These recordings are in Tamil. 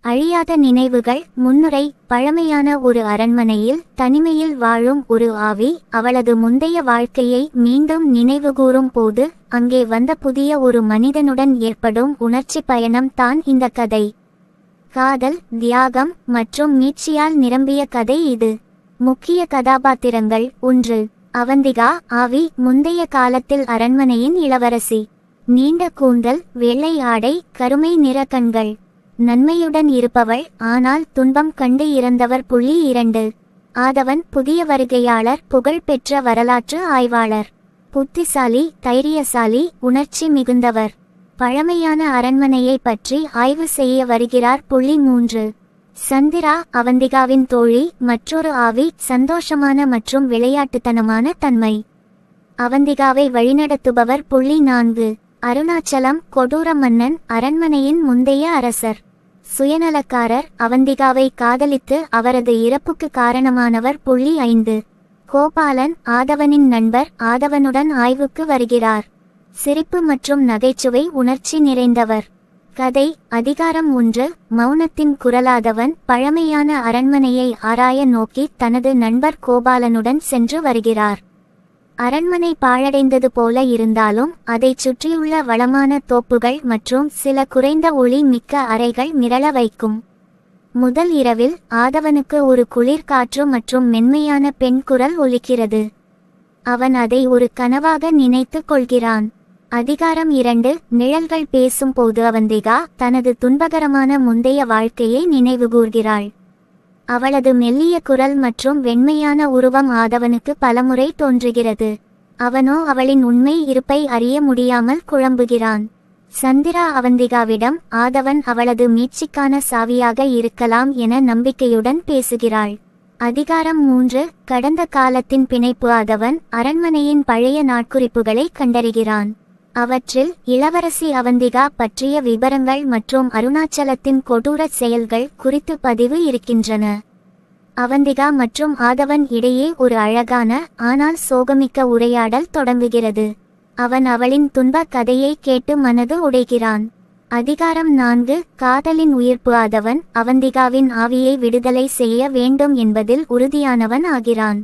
அழியாத நினைவுகள். முன்னுரை. பழமையான ஒரு அரண்மனையில் தனிமையில் வாழும் ஒரு ஆவி அவளது முந்தைய வாழ்க்கையை மீண்டும் நினைவுகூரும் போது அங்கே வந்த புதிய ஒரு மனிதனுடன் ஏற்படும் உணர்ச்சி பயணம் தான் இந்த கதை. காதல், தியாகம் மற்றும் மீட்சியால் நிரம்பிய கதை இது. முக்கிய கதாபாத்திரங்கள். 1. அவந்திகா, ஆவி, முந்தைய காலத்தில் அரண்மனையின் இளவரசி. நீண்ட கூந்தல், வெள்ளை ஆடை, கருமை நிற கண்கள். நன்மையுடன் இருப்பவள், ஆனால் துன்பம் கண்டு இறந்தவர். 2. ஆதவன், புதிய வருகையாளர், புகழ்பெற்ற வரலாற்று ஆய்வாளர். புத்திசாலி, தைரியசாலி, உணர்ச்சி மிகுந்தவர். பழமையான அரண்மனையை பற்றி ஆய்வு செய்ய வருகிறார். 3. சந்திரா, அவந்திகாவின் தோழி, மற்றொரு ஆவி, சந்தோஷமான மற்றும் விளையாட்டுத்தனமான தன்மை. அவந்திகாவை வழிநடத்துபவர். 4. அருணாச்சலம், கொடூர மன்னன், அரண்மனையின் முந்தைய அரசர். சுயநலக்காரர், அவந்திகாவை காதலித்து அவரது இறப்புக்கு காரணமானவர். 5. கோபாலன், ஆதவனின் நண்பர், ஆதவனுடன் ஆய்வுக்கு வருகிறார். சிரிப்பு மற்றும் நகைச்சுவை உணர்ச்சி நிறைந்தவர். கதை. அதிகாரம் 1. மௌனத்தின் குரலாதவன் பழமையான அரண்மனையை ஆராய நோக்கி தனது நண்பர் கோபாலனுடன் சென்று வருகிறார். அரண்மனை பாழடைந்தது போல இருந்தாலும் அதைச் சுற்றியுள்ள வளமான தோப்புகள் மற்றும் சில குறைந்த ஒளி மிக்க அறைகள் மிரள வைக்கும். முதல் இரவில் ஆதவனுக்கு ஒரு குளிர் காற்று மற்றும் மென்மையான பெண் குரல் ஒலிக்கிறது. அவன் அதை ஒரு கனவாக நினைத்து கொள்கிறான். அதிகாரம் 2. நிழல்கள் பேசும்போது அவந்திகா தனது துன்பகரமான முந்தைய வாழ்க்கையை நினைவுகூர்கிறாள். அவளது மெல்லிய குரல் மற்றும் வெண்மையான உருவம் ஆதவனுக்கு பலமுறை தோன்றுகிறது. அவனோ அவளின் உண்மை இருப்பை அறிய முடியாமல் குழம்புகிறான். சந்திரா, அவந்திகாவிடம் ஆதவன் அவளது மீட்சிக்கான சாவியாக இருக்கலாம் என நம்பிக்கையுடன் பேசுகிறாள். அதிகாரம் 3. கடந்த காலத்தின் பிணைப்பு. ஆதவன் அரண்மனையின் பழைய நாட்குறிப்புகளை கண்டறிகிறான். அவற்றில் இளவரசி அவந்திகா பற்றிய விபரங்கள் மற்றும் அருணாச்சலத்தின் கொடூர செயல்கள் குறித்து பதிவு இருக்கின்றன. அவந்திகா மற்றும் ஆதவன் இடையே ஒரு அழகான ஆனால் சோகமிக்க உரையாடல் தொடங்குகிறது. அவன் அவளின் துன்ப கதையை கேட்டு மனது உடைகிறான். அதிகாரம் 4. காதலின் உயிர்ப்பு. ஆதவன் அவந்திகாவின் ஆவியை விடுதலை செய்ய வேண்டும் என்பதில் உறுதியானவன் ஆகிறான்.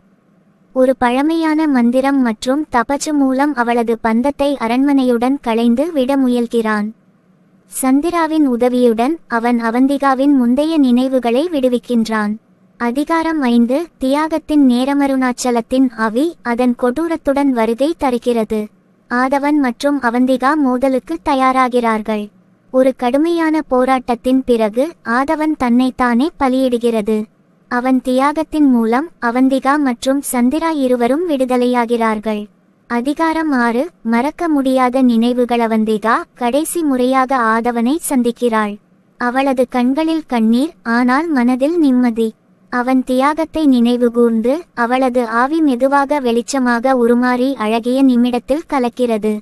ஒரு பழமையான மந்திரம் மற்றும் தபசு மூலம் அவளது பந்தத்தை அரண்மனையுடன் களைந்து விட முயல்கிறான். சந்திராவின் உதவியுடன் அவன் அவந்திகாவின் முந்தைய நினைவுகளை விடுவிக்கின்றான். அதிகாரம் 5. தியாகத்தின் நேரம். அருணாச்சலத்தின் ஆவி அதன் கொடூரத்துடன் வருகை தருகிறது. ஆதவன் மற்றும் அவந்திகா மோதலுக்கு தயாராகிறார்கள். ஒரு கடுமையான போராட்டத்தின் பிறகு ஆதவன் தன்னைத்தானே பலியிடுகிறது. அவன் தியாகத்தின் மூலம் அவந்திகா மற்றும் சந்திரா இருவரும் விடுதலையாகிறார்கள். அதிகாரம் 6. மறக்க முடியாத நினைவுகள். அவந்திகா கடைசி முறையாக ஆதவனை சந்திக்கிறாள். அவளது கண்களில் கண்ணீர், ஆனால் மனதில் நிம்மதி. அவன் தியாகத்தை நினைவுகூர்ந்து அவளது ஆவி மெதுவாக வெளிச்சமாக உருமாறி அழகிய நிமிடத்தில் கலக்கிறது.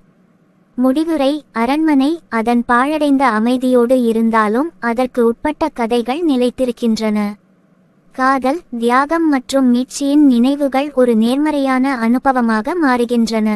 முடிவுரை. அரண்மனை அதன் பாழடைந்த அமைதியோடு இருந்தாலும் அதற்கு உட்பட்ட கதைகள் நிலைத்திருக்கின்றன. காதல், தியாகம் மற்றும் மீட்சியின் நினைவுகள் ஒரு நேர்மறையான அனுபவமாக மாறுகின்றன.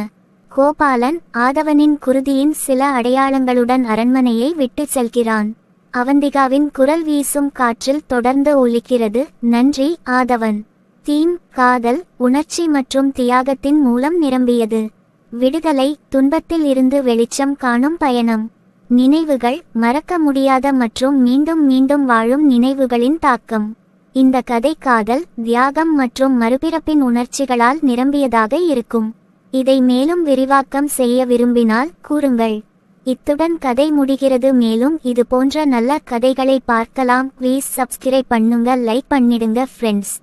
கோபாலன் ஆதவனின் குருதியின் சில அடையாளங்களுடன் அரண்மனையை விட்டு செல்கிறான். அவந்திகாவின் குரல் வீசும் காற்றில் தொடர்ந்து ஒலிக்கிறது. நன்றி ஆதவன். தீம். காதல், உணர்ச்சி மற்றும் தியாகத்தின் மூலம் நிரம்பியது. விடுதலை, துன்பத்தில் இருந்து வெளிச்சம் காணும் பயணம். நினைவுகள், மறக்க முடியாத மற்றும் மீண்டும் மீண்டும் வாழும் நினைவுகளின் தாக்கம். இந்த கதை காதல், தியாகம் மற்றும் மறுபிறப்பின் உணர்ச்சிகளால் நிரம்பியதாக இருக்கும். இதை மேலும் விரிவாக்கம் செய்ய விரும்பினால் கூறுங்கள். இத்துடன் கதை முடிகிறது. மேலும் இது போன்ற நல்ல கதைகளை பார்க்கலாம். ப்ளீஸ் சப்ஸ்கிரைப் பண்ணுங்க, லைக் பண்ணிடுங்க ஃப்ரெண்ட்ஸ்.